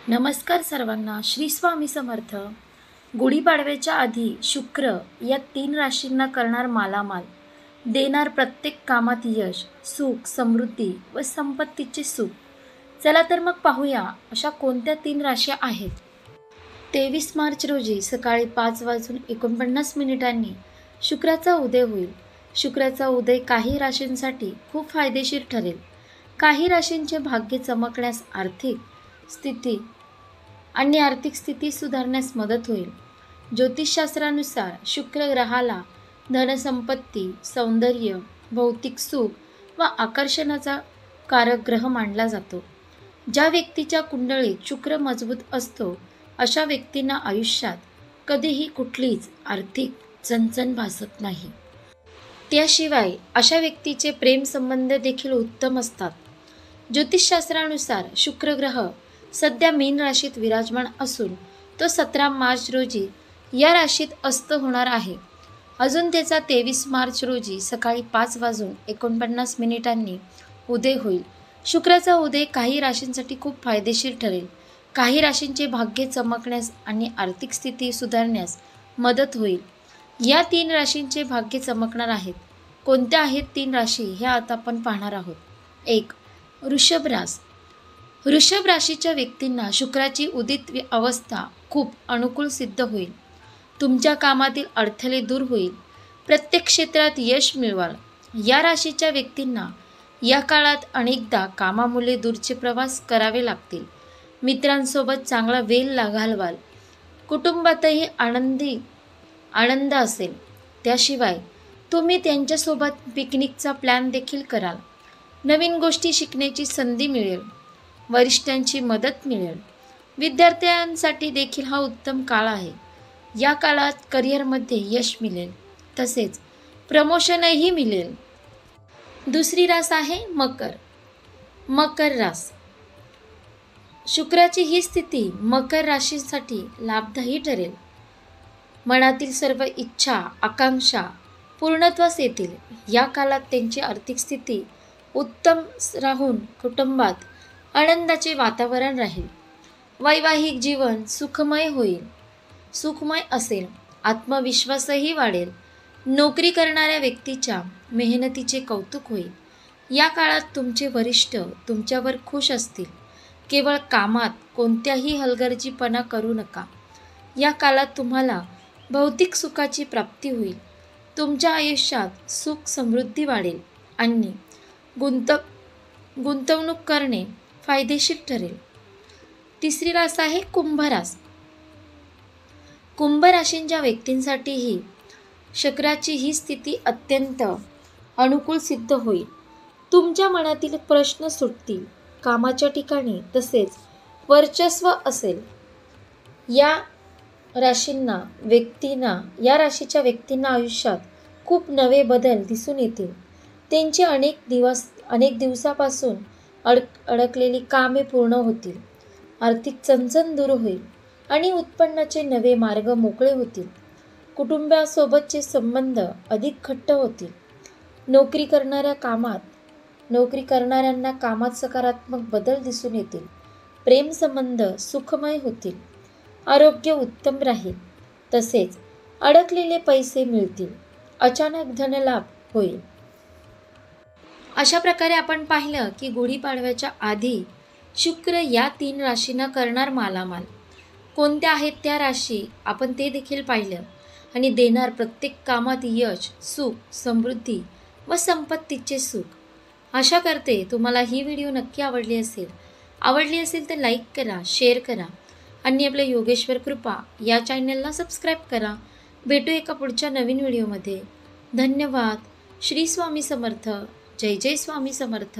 नमस्कार सर्वांना. श्री स्वामी समर्थ. गुढीपाडव्याच्या आधी शुक्र या 3 राशींना करणार मालामाल, देणार प्रत्येक कामात यश, सुख, समृद्धी व संपत्तीचे सुख. चला तर मग पाहूया अशा कोणत्या 3 राशी आहेत. 23 मार्च रोजी सकाळी 5:49 शुक्राचा उदय होईल. शुक्राचा उदय काही राशींसाठी खूप फायदेशीर ठरेल. काही राशींचे भाग्य चमकण्यास, आर्थिक स्थिती सुधारण्यास मदत होईल. ज्योतिषशास्त्रानुसार शुक्र ग्रहाला धनसंपत्ती, सौंदर्य, भौतिक सुख व आकर्षणाचा कारक ग्रह मानला जातो. ज्या व्यक्तीच्या कुंडलीत शुक्र मजबूत असतो अशा व्यक्तींना आयुष्यात कधीही कुठलीच आर्थिक चणचण भासत नाही. त्याशिवाय अशा व्यक्तीचे प्रेमसंबंध देखील उत्तम असतात. ज्योतिषशास्त्रानुसार शुक्र ग्रह सध्या मीन राशीत विराजमान असून तो 17 मार्च रोजी या राशीत अस्त होणार आहे. अजून त्याचा 23 मार्च रोजी सकाळी 5:49 उदय होईल. शुक्राचा उदय काही राशींसाठी खूप फायदेशीर ठरेल. काही राशींचे भाग्य चमकण्यास आणि आर्थिक स्थिती सुधारण्यास मदत होईल. या 3 राशींचे भाग्य चमकणार आहेत. कोणत्या आहेत 3 राशी हे आता आपण पाहणार आहोत. 1. वृषभ रास. वृषभ राशीच्या व्यक्तींना शुक्राची उदित अवस्था खूप अनुकूल सिद्ध होईल. तुमच्या कामातील अडथळे दूर होईल. प्रत्येक क्षेत्रात यश मिळवाल. या राशीच्या व्यक्तींना या काळात अनेकदा कामामुळे दूरचे प्रवास करावे लागतील. मित्रांसोबत चांगला वेळ घालवाल. कुटुंबातही आनंद असेल. त्याशिवाय तुम्ही त्यांच्यासोबत पिकनिकचा प्लॅन देखील कराल. नवीन गोष्टी शिकण्याची संधी मिळेल. वरिष्ठांची मदत मिळेल. विद्यार्थ्यांसाठी देखील हा उत्तम काळ आहे. या काळात करिअरमध्ये यश मिळेल, तसेच प्रमोशनही मिळेल. दुसरी रास आहे मकर. मकर रास. शुक्राची ही स्थिती मकर राशीसाठी लाभदायी ठरेल. मनातील सर्व इच्छा, आकांक्षा पूर्णत्वास येतील. या काळात त्यांची आर्थिक स्थिती उत्तम राहून कुटुंबात आनंदाचे वातावरण राहील. वैवाहिक जीवन सुखमय असेल. आत्मविश्वासही वाढेल. नोकरी करणाऱ्या व्यक्तीच्या मेहनतीचे कौतुक होईल. या काळात तुमचे वरिष्ठ तुमच्यावर खुश असतील. केवळ कामात कोणत्याही हलगर्जीपणा करू नका. या काळात तुम्हाला भौतिक सुखाची प्राप्ती होईल. तुमच्या आयुष्यात सुख समृद्धी वाढेल आणि गुंतवणूक करणे फायदेशीर ठरेल. तिसरी रास आहे कुंभ रास. कुंभ राशींच्या व्यक्तींसाठीही शुक्राची ही स्थिती अत्यंत अनुकूल सिद्ध होईल. तुमच्या मनातील प्रश्न सुटतील. कामाच्या ठिकाणी तसेच वर्चस्व असेल. या राशीच्या व्यक्तींना आयुष्यात खूप नवे बदल दिसून येतील. त्यांची अनेक दिवसापासून अडकलेली कामे पूर्ण होतील. आर्थिक चणचण दूर होईल आणि उत्पन्नाचे नवे मार्ग मोकळे होतील. कुटुंबासोबतचे संबंध अधिक घट्ट होतील. नोकरी करणाऱ्यांना कामात सकारात्मक बदल दिसून येतील. प्रेमसंबंध सुखमय होतील. आरोग्य उत्तम राहील. तसेच अडकलेले पैसे मिळतील. अचानक धनलाभ होईल. अशा प्रकारे आपण पाहिलं की गुढीपाडव्याच्या आधी शुक्र या 3 राशींना करणार मालामाल. कोणत्या आहेत त्या राशी आपण ते देखील पाहिलं. आणि देणार प्रत्येक कामात यश, सुख, समृद्धी व संपत्तीचे सुख. आशा करते तुम्हाला ही व्हिडिओ नक्की आवडली असेल तर लाईक करा, शेअर करा आणि आपल्या योगेश्वर कृपा या चॅनलला सबस्क्राईब करा. भेटू एका पुढच्या नवीन व्हिडिओमध्ये. धन्यवाद. श्री स्वामी समर्थ. जय जय स्वामी समर्थ.